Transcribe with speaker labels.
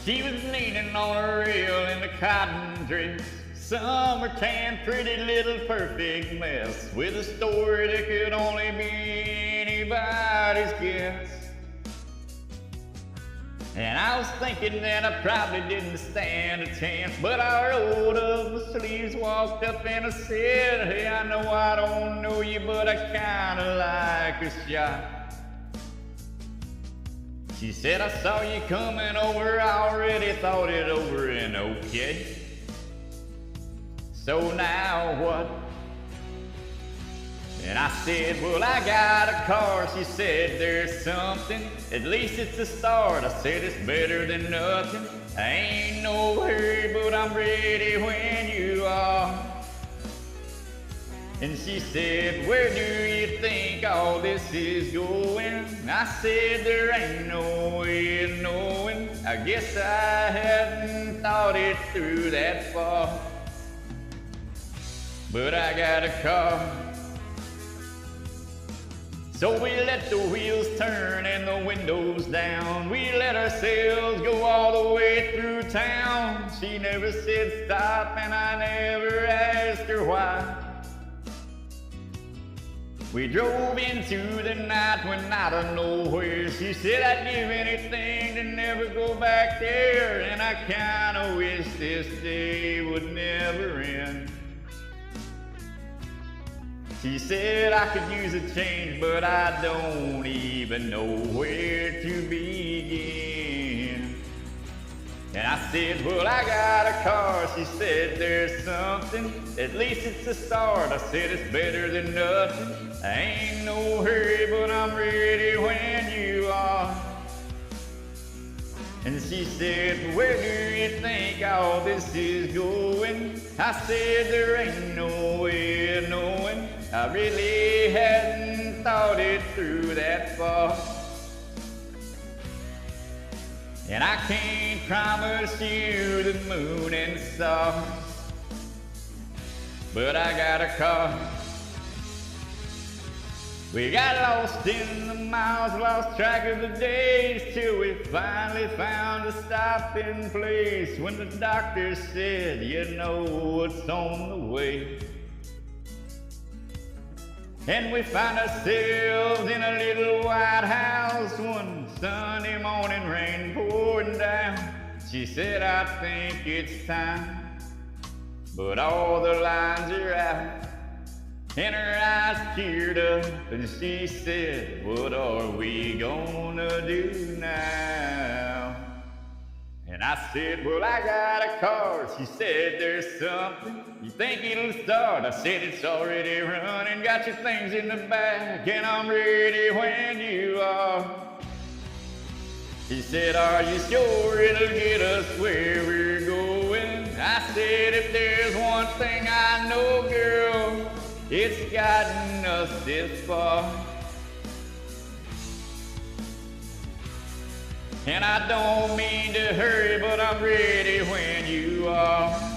Speaker 1: She was leaning on a rail in a cotton dress, summertime, pretty little perfect mess, with a story that could only be anybody's guess. And I was thinking that I probably didn't stand a chance, but I rolled up my sleeves, walked up and I said, hey, I know I don't know you, but I kinda like a shot. She said, I saw you coming over, I already thought it over and okay. So now what? And I said, well, I got a car. She said, there's something, at least it's a start. I said, it's better than nothing. I ain't no hurry, but I'm ready when you are. And she said, where do you think all this is going? I said, there ain't no way of knowing. I guess I hadn't thought it through that far. But I got a car. So we let the wheels turn and the windows down. We let ourselves go all the way through town. She never said stop and I never asked her why. We drove into the night when out of nowhere. She said I'd give anything to never go back there. And I kinda wish this day would never end. She said I could use a change, but I don't even know where to begin. And I said, well, I got a car. She said, there's something, at least it's a start. I said, it's better than nothing. I ain't no hurry, but I'm ready when you are. And she said, where do you think all this is going? I said, there ain't no way of knowing. I really hadn't thought it through that far. And I can't promise you the moon and stars, but I got a car. We got lost in the miles, lost track of the days, till we finally found a stopping place when the doctor said, you know what's on the way. And we found ourselves in a little white house one Sunday morning, rain pouring down. She said, I think it's time, but all the lines are out. And her eyes teared up and she said, what are we gonna do now? And I said, well, I got a car. She said, there's something, you think it'll start? I said, it's already running, got your things in the back, and I'm ready when you are. She said, are you sure it'll get us where we're going? I said, if there's one thing I know, girl, it's gotten us this far. And I don't mean to hurry, but I'm ready when you are.